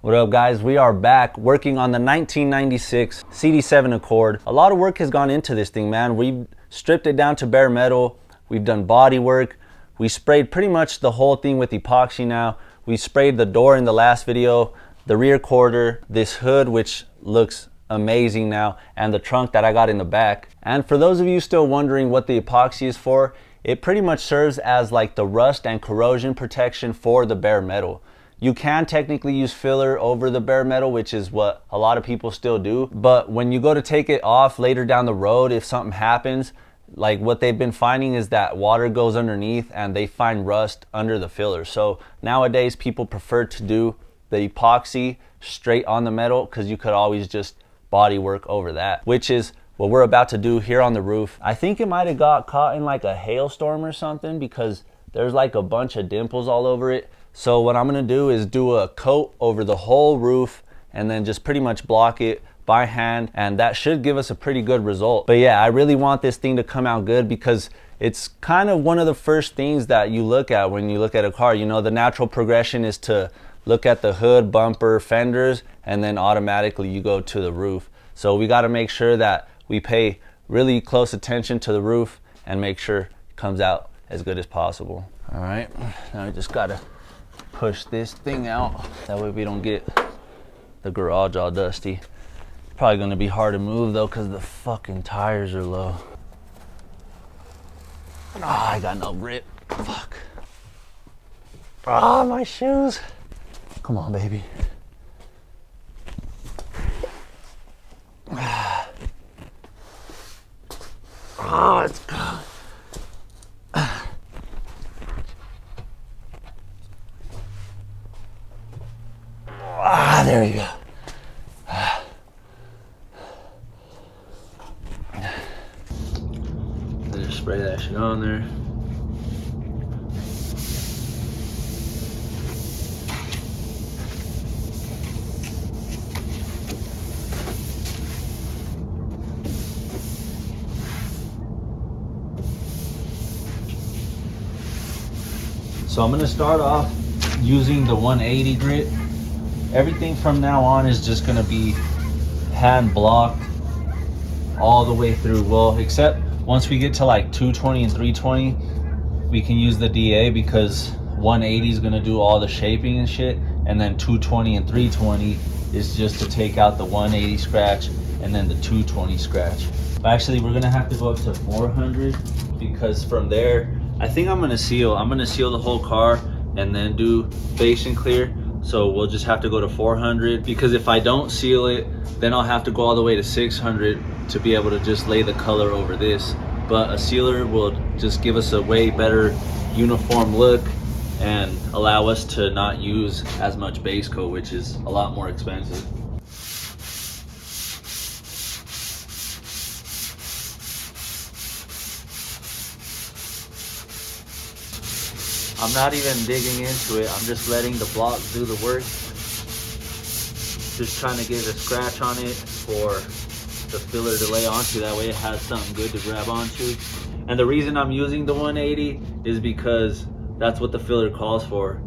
What up, guys? We are back working on the 1996 CD7 Accord. A lot of work has gone into this thing, man. We've stripped it down to bare metal. We've done body work. We sprayed pretty much the whole thing with epoxy now. We sprayed the door in the last video, the rear quarter, this hood, which looks amazing now, and the trunk that I got in the back. And for those of you still wondering what the epoxy is for, it pretty much serves as like the rust and corrosion protection for the bare metal. You can technically use filler over the bare metal, which is what a lot of people still do. But when you go to take it off later down the road, if something happens, like what they've been finding is that water goes underneath and they find rust under the filler. So nowadays people prefer to do the epoxy straight on the metal because you could always just body work over that, which is what we're about to do here on the roof. I think it might have got caught in like a hailstorm or something because there's like a bunch of dimples all over it. So what I'm gonna do is do a coat over the whole roof and then just pretty much block it by hand, and that should give us a pretty good result. But yeah, I really want this thing to come out good because it's kind of one of the first things that you look at when you look at a car. You know, the natural progression is to look at the hood, bumper, fenders, and then automatically you go to the roof. So we gotta make sure that we pay really close attention to the roof and make sure it comes out as good as possible. All right, now we just gotta push this thing out. That way we don't get the garage all dusty. Probably gonna be hard to move though because the fucking tires are low. Oh, I got no grip. Fuck. Ah, my shoes. Come on, baby. Oh, it's good. Ah, there you go. Just spray that shit on there. So I'm gonna start off using the 180 grit. Everything from now on is just gonna be hand blocked all the way through. Well, except once we get to like 220 and 320, we can use the DA because 180 is gonna do all the shaping and shit, and then 220 and 320 is just to take out the 180 scratch and then the 220 scratch. But actually, we're gonna have to go up to 400 because from there, I think I'm gonna seal the whole car and then do base and clear. So we'll just have to go to 400 because if I don't seal it, then I'll have to go all the way to 600 to be able to just lay the color over this. But a sealer will just give us a way better uniform look and allow us to not use as much base coat, which is a lot more expensive. I'm not even digging into it. I'm just letting the block do the work. Just trying to get a scratch on it for the filler to lay onto. That way it has something good to grab onto. And the reason I'm using the 180 is because that's what the filler calls for.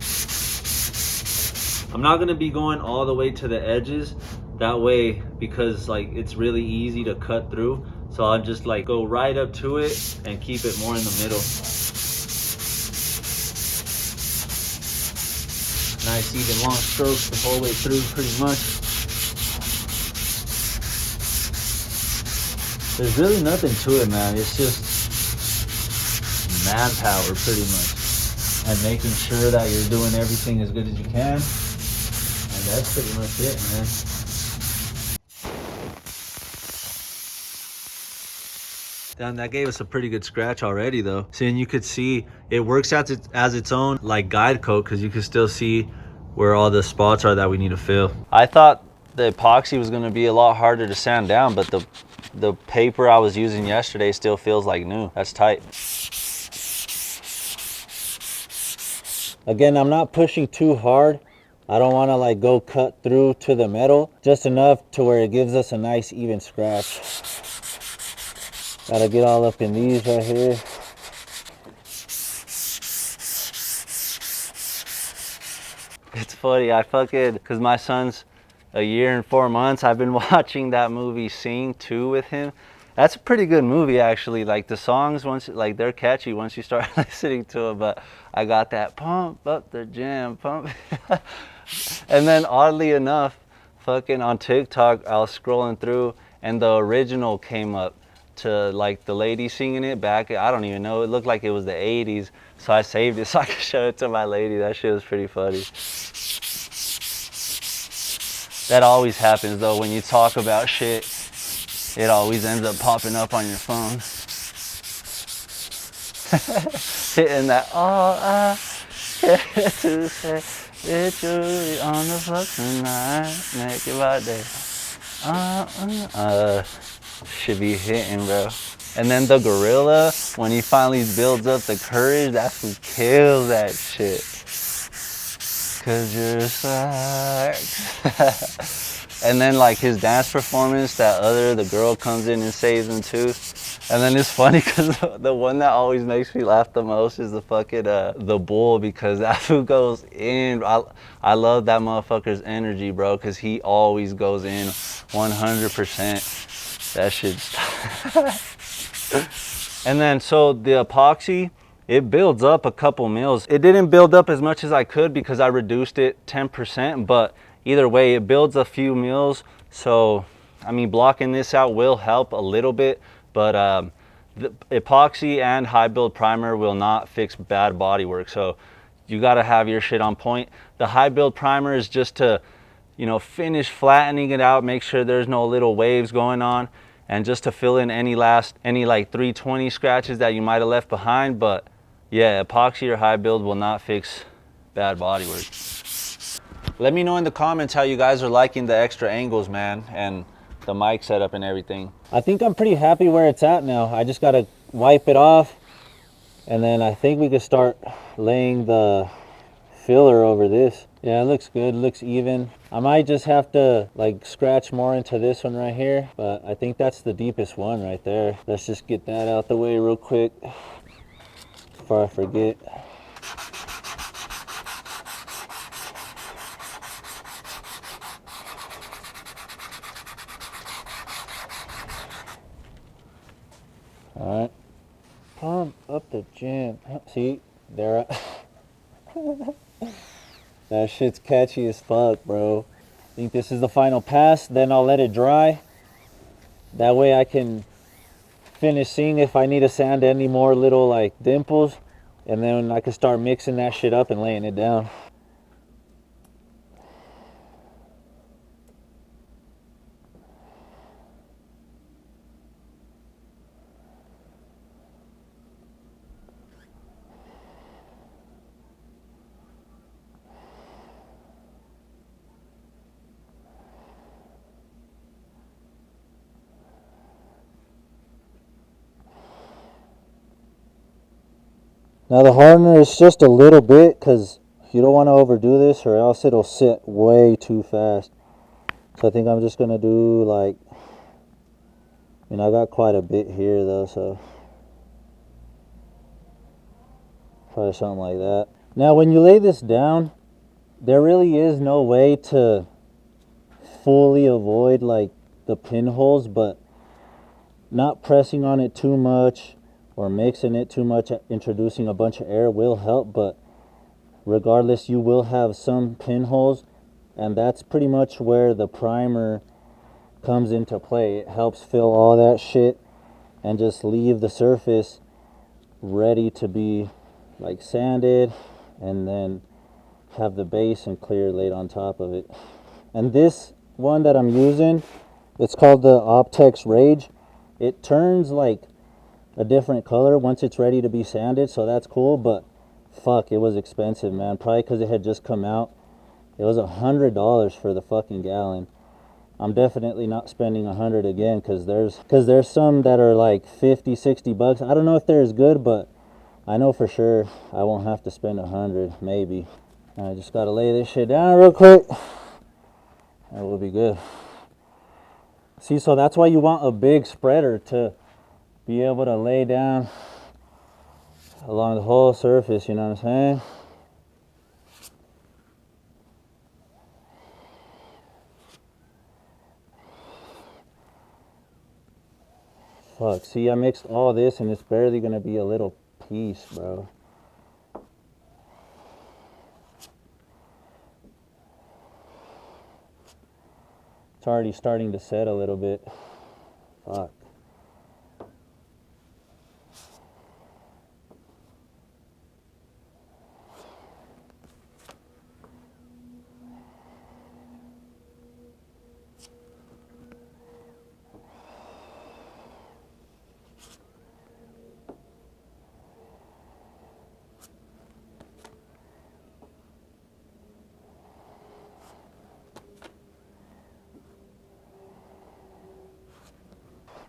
I'm not gonna be going all the way to the edges. That way, because like it's really easy to cut through. So I'll just like go right up to it and keep it more in the middle. Nice even long strokes the whole way through pretty much. There's really nothing to it, man. It's just manpower pretty much. And making sure that you're doing everything as good as you can. And that's pretty much it, man. Damn, that gave us a pretty good scratch already though. See, and you could see it works as its own like guide coat because you can still see where all the spots are that we need to fill. I thought the epoxy was gonna be a lot harder to sand down, but the paper I was using yesterday still feels like new. That's tight. Again, I'm not pushing too hard. I don't wanna like go cut through to the metal, just enough to where it gives us a nice even scratch. Gotta get all up in these right here. It's funny. I fucking, cause my son's a year and 4 months. I've been watching that movie Sing 2 with him. That's a pretty good movie, actually. Like the songs, once like they're catchy once you start listening to them. But I got that pump up the jam, pump. And then oddly enough, fucking on TikTok, I was scrolling through and the original came up to like the lady singing it back. I don't even know. It looked like it was the 80s. So I saved it so I could show it to my lady. That shit was pretty funny. That always happens though when you talk about shit. It always ends up popping up on your phone. Hitting that, all I care to say, literally on the floor tonight, make it my day. Should be hitting, bro. And then the gorilla, when he finally builds up the courage, that's who kills that shit. Cause you're psyched. And then like his dance performance, the girl comes in and saves him too. And then it's funny because the one that always makes me laugh the most is the fucking the bull, because that fool goes in. I love that motherfucker's energy, bro, because he always goes in 100%. That shit's And then so the epoxy, it builds up a couple mils. It didn't build up as much as I could because I reduced it 10%, but either way, it builds a few mils. So, I mean, blocking this out will help a little bit, but the epoxy and high build primer will not fix bad bodywork. So you gotta have your shit on point. The high build primer is just to, you know, finish flattening it out, make sure there's no little waves going on, and just to fill in any like 320 scratches that you might have left behind. But yeah, epoxy or high build will not fix bad bodywork. Let me know in the comments how you guys are liking the extra angles, man, and the mic setup and everything. I think I'm pretty happy where it's at now. I just gotta wipe it off, and then I think we could start laying the filler over this. Yeah, it looks good, it looks even. I might just have to like scratch more into this one right here, but I think that's the deepest one right there. Let's just get that out the way real quick before I forget. All right, pump up the jam. See, there. That shit's catchy as fuck, bro. I think this is the final pass. Then I'll let it dry. That way I can finish seeing if I need to sand any more little like dimples, and then I can start mixing that shit up and laying it down. Now the hardener is just a little bit because you don't want to overdo this or else it'll sit way too fast. So I think I'm just going to do like, I mean, I got quite a bit here though, so probably something like that. Now when you lay this down, there really is no way to fully avoid like the pinholes, but not pressing on it too much or mixing it too much, introducing a bunch of air will help, but regardless you will have some pinholes, and that's pretty much where the primer comes into play. It helps fill all that shit and just leave the surface ready to be like sanded, and then have the base and clear laid on top of it. And this one that I'm using, it's called the Optex Rage. It turns like a different color once it's ready to be sanded, so that's cool. But fuck, it was expensive, man. Probably because it had just come out. It was $100 for the fucking gallon. I'm definitely not spending $100 again, because there's some that are like 50, 60 bucks. I don't know if they're as good, but I know for sure I won't have to spend $100, maybe. I just gotta lay this shit down real quick. That will be good. See, so that's why you want a big spreader, to be able to lay down along the whole surface, you know what I'm saying? Fuck, see, I mixed all this and it's barely gonna be a little piece, bro. It's already starting to set a little bit. Fuck.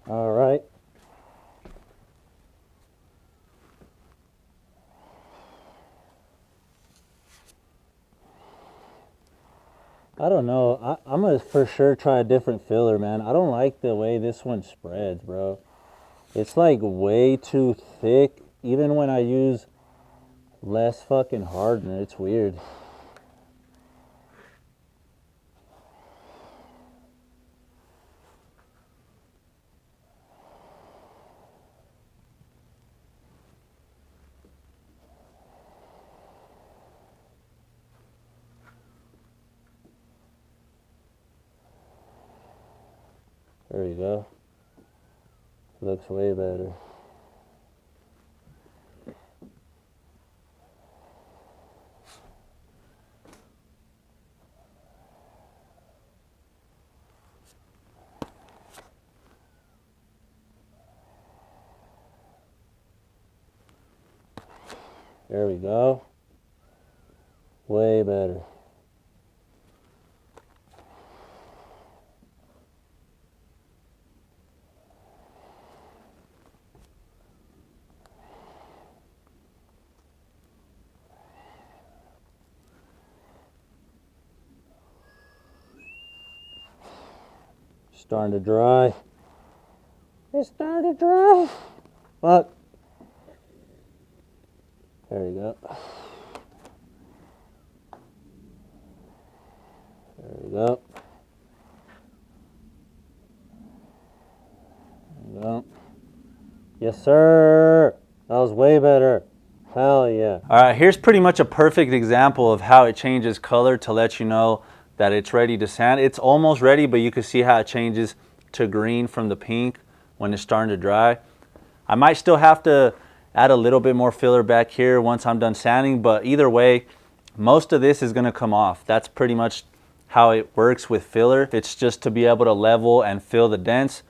All right. I don't know. I'm gonna for sure try a different filler, man. I don't like the way this one spreads, bro. It's like way too thick, even when I use less fucking hardener. It's weird. There you go. Looks way better. There we go. Way better. Starting to dry. It's starting to dry. Fuck. There you go. There you go. There you go. Yes, sir. That was way better. Hell yeah. All right, here's pretty much a perfect example of how it changes color to let you know that it's ready to sand. It's almost ready, but you can see how it changes to green from the pink when it's starting to dry. I might still have to add a little bit more filler back here once I'm done sanding, but either way, most of this is gonna come off. That's pretty much how it works with filler. It's just to be able to level and fill the dents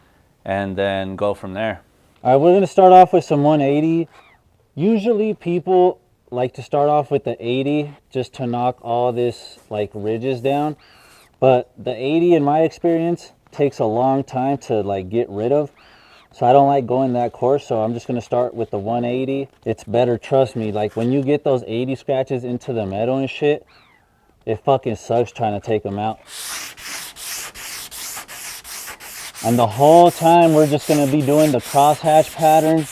and then go from there. All right, we're gonna start off with some 180. Usually people like to start off with the 80 just to knock all this like ridges down, but the 80 in my experience takes a long time to like get rid of. So I don't like going that coarse, so I'm just gonna start with the 180. It's better, trust me. Like when you get those 80 scratches into the metal and shit, it fucking sucks trying to take them out. And the whole time we're just gonna be doing the crosshatch pattern,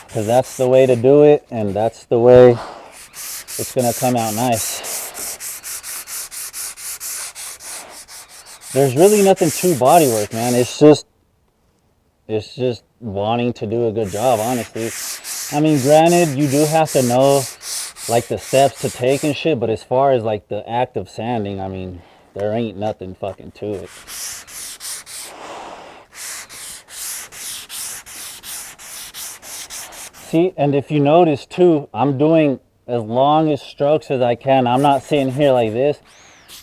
because that's the way to do it, and that's the way it's gonna come out nice. There's really nothing to bodywork, man. It's just wanting to do a good job, honestly. I mean, granted, you do have to know like the steps to take and shit, but as far as like the act of sanding, I mean, there ain't nothing fucking to it. See, and if you notice too, I'm doing as long as strokes as I can. I'm not sitting here like this.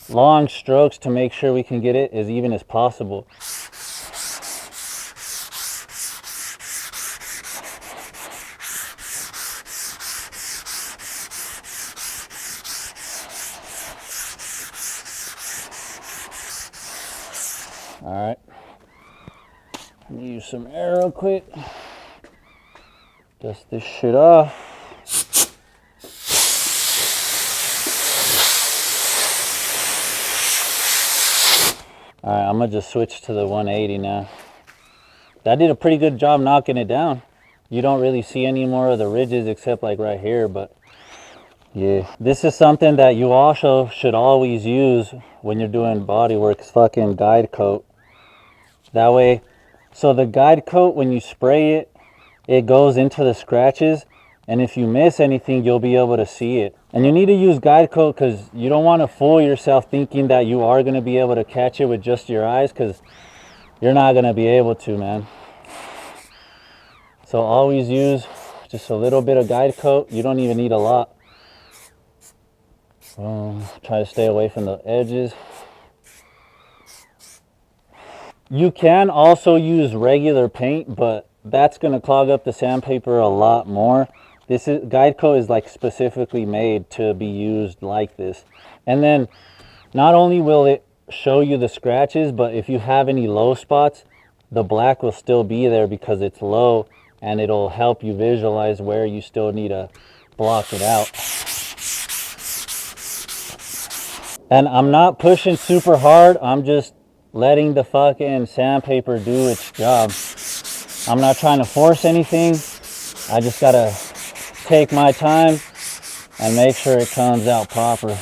Long strokes to make sure we can get it as even as possible. All right, let me use some air real quick. Dust this shit off. All right, I'm gonna just switch to the 180 now. That did a pretty good job knocking it down. You don't really see any more of the ridges except like right here, but yeah. This is something that you also should always use when you're doing body work, is fucking guide coat. That way, So the guide coat, when you spray it, it goes into the scratches, and if you miss anything, you'll be able to see it. And you need to use guide coat because you don't want to fool yourself thinking that you are going to be able to catch it with just your eyes, because you're not going to be able to, man. So always use just a little bit of guide coat. You don't even need a lot. Try to stay away from the edges. You can also use regular paint, but that's going to clog up the sandpaper a lot more. This is guide coat is like specifically made to be used like this. And then not only will it show you the scratches, but if you have any low spots, the black will still be there because it's low, and it'll help you visualize where you still need to block it out. And I'm not pushing super hard, I'm just letting the fucking sandpaper do its job. I'm not trying to force anything. I just gotta take my time and make sure it comes out proper.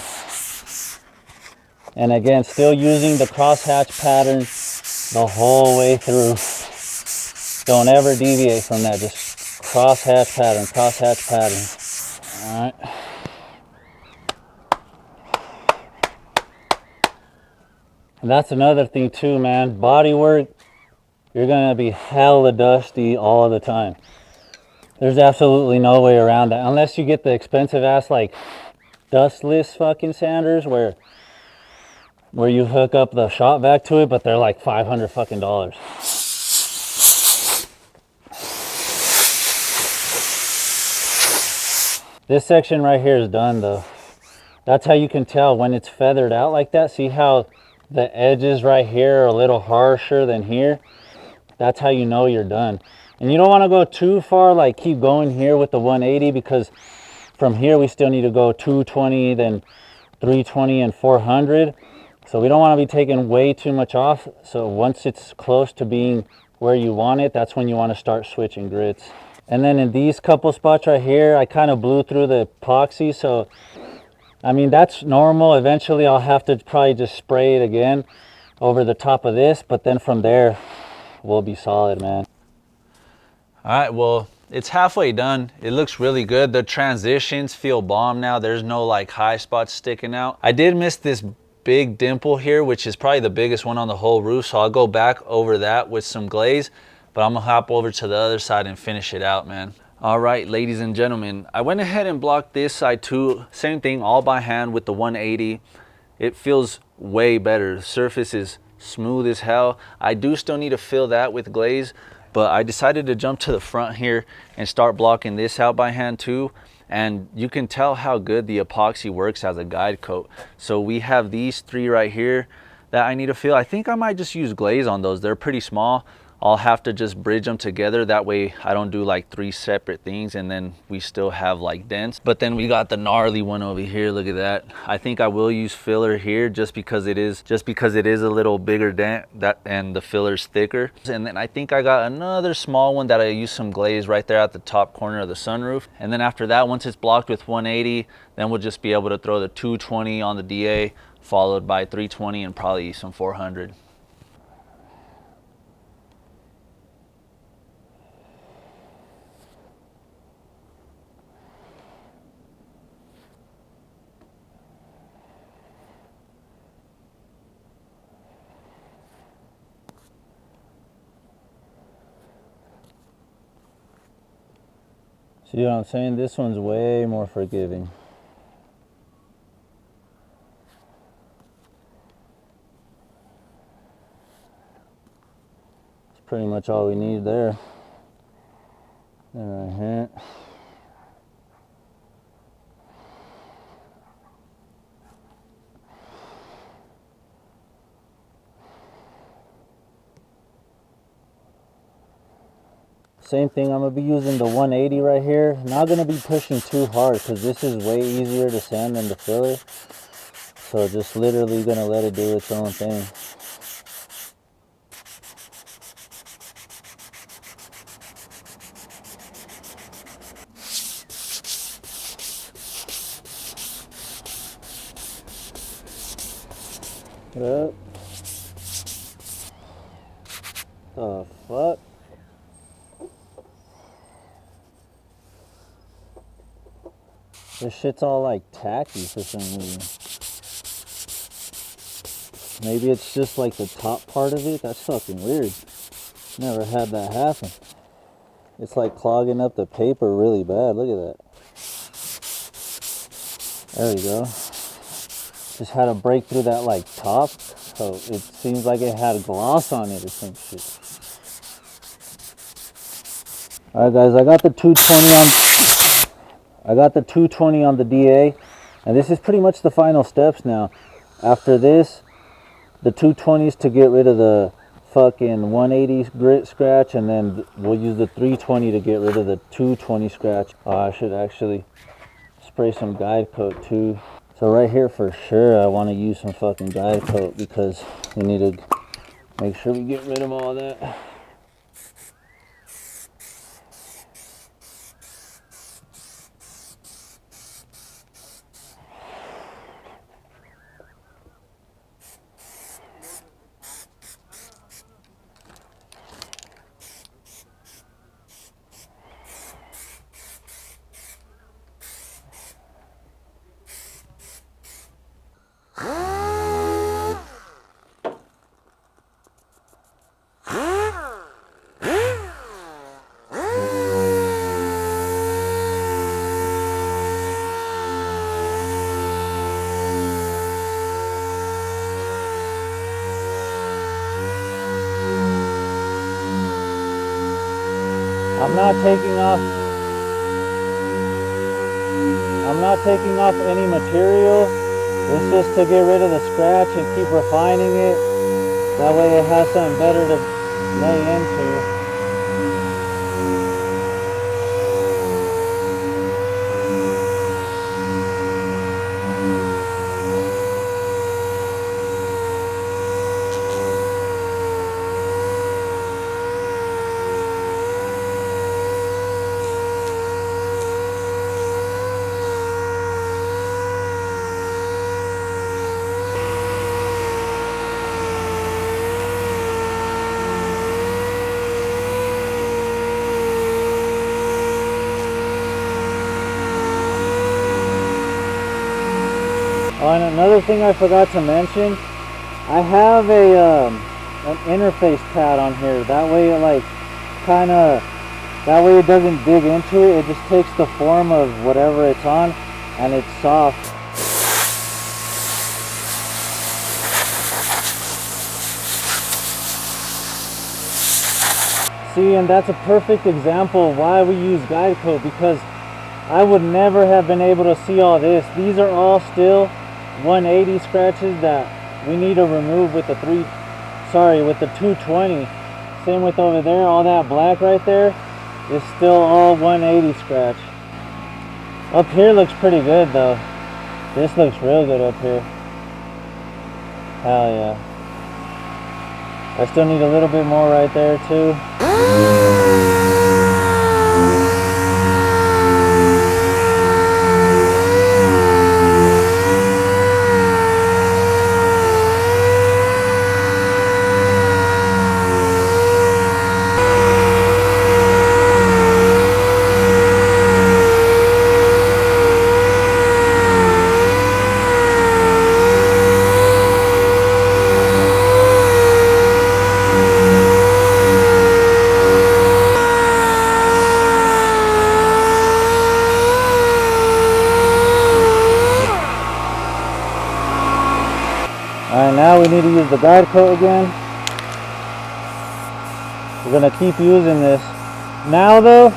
And again, still using the crosshatch pattern the whole way through. Don't ever deviate from that. Just crosshatch pattern, crosshatch pattern. All right. And that's another thing too, man. Body work, you're gonna be hella dusty all the time. There's absolutely no way around that, unless you get the expensive ass like dustless fucking sanders where you hook up the shop vac to it, but they're like $500 fucking dollars. This section right here is done though. That's how you can tell when it's feathered out like that. See how the edges right here are a little harsher than here? That's how you know you're done. And you don't want to go too far, like keep going here with the 180, because from here we still need to go 220, then 320 and 400. So we don't want to be taking way too much off. So once it's close to being where you want it, that's when you want to start switching grits. And then in these couple spots right here, I kind of blew through the epoxy. So, I mean, that's normal. Eventually I'll have to probably just spray it again over the top of this. But then from there, we'll be solid, man. All right, well, it's halfway done. It looks really good. The transitions feel bomb now. There's no like high spots sticking out. I did miss this big dimple here, which is probably the biggest one on the whole roof. So I'll go back over that with some glaze, but I'm gonna hop over to the other side and finish it out, man. All right, ladies and gentlemen, I went ahead and blocked this side too. Same thing, all by hand with the 180. It feels way better. The surface is smooth as hell. I do still need to fill that with glaze, but I decided to jump to the front here and start blocking this out by hand too. And you can tell how good the epoxy works as a guide coat. So we have these three right here that I need to fill. I think I might just use glaze on those. They're pretty small. I'll have to just bridge them together. That way I don't do like three separate things and then we still have like dents. But then we got the gnarly one over here. Look at that. I think I will use filler here just because it is a little bigger dent and the filler's thicker. And then I think I got another small one that I use some glaze right there at the top corner of the sunroof. And then after that, once it's blocked with 180, then we'll just be able to throw the 220 on the DA, followed by 320 and probably some 400. See what I'm saying? This one's way more forgiving. That's pretty much all we need there. And right here. Same thing, I'm going to be using the 180 right here. Not going to be pushing too hard because this is way easier to sand than the filler. So just literally going to let it do its own thing. Yep. The fuck? This shit's all like tacky for some reason. Maybe it's just like the top part of it. That's fucking weird. Never had that happen. It's like clogging up the paper really bad. Look at that. There we go. Just had to break through that like top. So it seems like it had gloss on it or some shit. Alright guys, I got the 220 on the DA, and this is pretty much the final steps now. After this, the 220s to get rid of the fucking 180 grit scratch, and then we'll use the 320 to get rid of the 220 scratch. I should actually spray some guide coat too. So right here for sure I want to use some fucking guide coat because we need to make sure we get rid of all that. I'm not taking off any material. It's just to get rid of the scratch and keep refining it. That way it has something better to lay into. Oh, and another thing I forgot to mention, I have an interface pad on here. That way it that way it doesn't dig into it. It just takes the form of whatever it's on, and it's soft. See, and that's a perfect example of why we use guide coat, because I would never have been able to see all this. These are all still 180 scratches that we need to remove with the 220. Same with over there, all that black right there is still all 180 scratch. Up here looks pretty good though. This looks real good up here. Hell yeah. I still need a little bit more right there too. Alright, now we need to use the guide coat again. We're going to keep using this. Now though,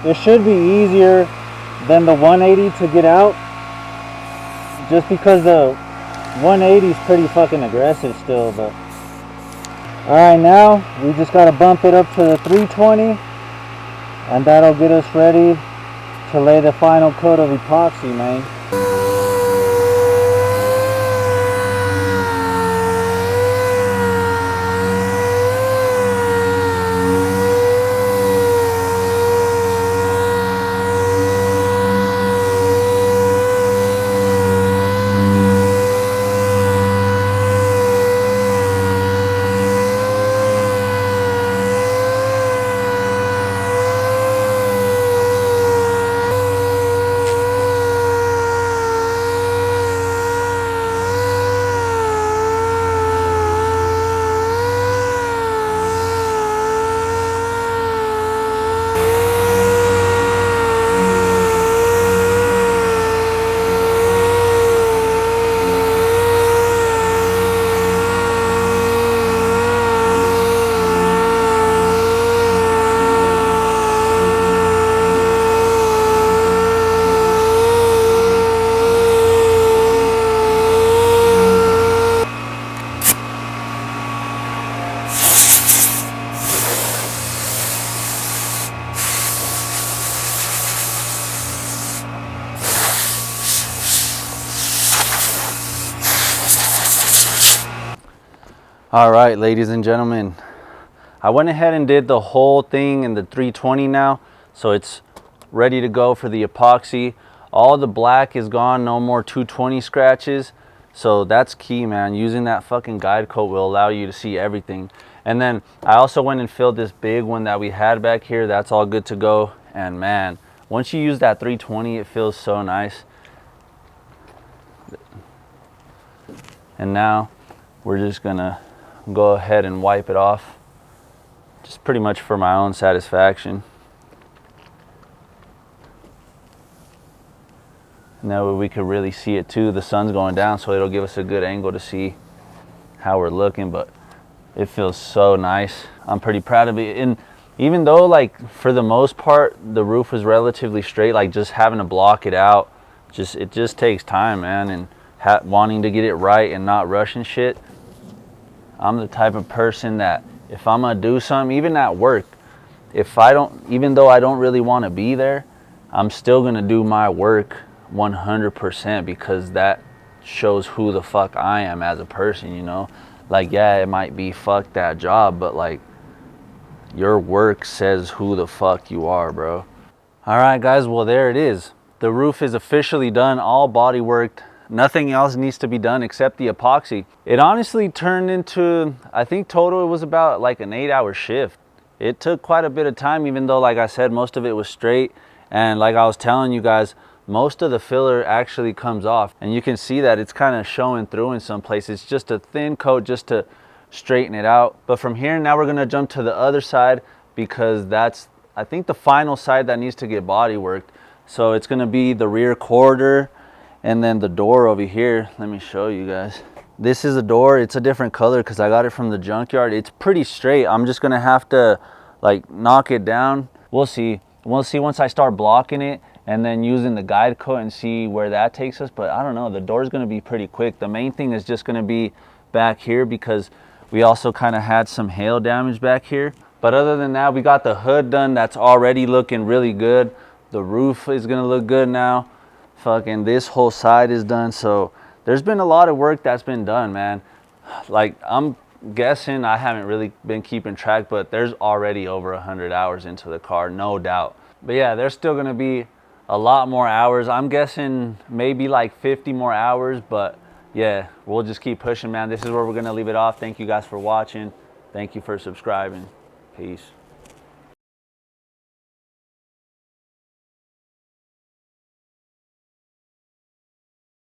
it should be easier than the 180 to get out, just because the 180 is pretty fucking aggressive still. But alright, now we just got to bump it up to the 320, and that'll get us ready to lay the final coat of epoxy, man. All right, ladies and gentlemen, I went ahead and did the whole thing in the 320 now, so it's ready to go for the epoxy. All the black is gone, no more 220 scratches. So that's key, man. Using that fucking guide coat will allow you to see everything. And then I also went and filled this big one that we had back here. That's all good to go. And man, once you use that 320, it feels so nice. And now we're just gonna go ahead and wipe it off, just pretty much for my own satisfaction. And that way we could really see it too. The sun's going down, so it'll give us a good angle to see how we're looking, but it feels so nice. I'm pretty proud of it. And even though, like, for the most part the roof was relatively straight, like just having to block it out, it just takes time, man. And wanting to get it right and not rushing shit. I'm the type of person that if I'm gonna do something, even at work, even though I don't really want to be there, I'm still gonna do my work 100%, because that shows who the fuck I am as a person, you know? Like, yeah, it might be fuck that job, but like, your work says who the fuck you are, bro. All right, guys, well, there it is. The roof is officially done, all body worked. Nothing else needs to be done except the epoxy. It honestly turned into, I think total it was about like an 8-hour shift. It took quite a bit of time, even though, like I said, most of it was straight. And like I was telling you guys, most of the filler actually comes off. And you can see that it's kind of showing through in some places. It's just a thin coat just to straighten it out. But from here, now we're gonna jump to the other side, because that's, I think, the final side that needs to get body worked. So it's gonna be the rear quarter, and then the door over here. Let me show you guys. This is a door. It's a different color because I got it from the junkyard. It's pretty straight. I'm just gonna have to like knock it down. We'll see. We'll see once I start blocking it and then using the guide coat and see where that takes us. But I don't know, the door's gonna be pretty quick. The main thing is just gonna be back here, because we also kind of had some hail damage back here. But other than that, we got the hood done. That's already looking really good. The roof is gonna look good now. Fucking this whole side is done. So there's been a lot of work that's been done, man. Like, I'm guessing, I haven't really been keeping track, but there's already over 100 hours into the car, no doubt. But yeah, there's still gonna be a lot more hours. I'm guessing maybe like 50 more hours, but yeah, we'll just keep pushing, man. This is where we're gonna leave it off. Thank you guys for watching. Thank you for subscribing. Peace.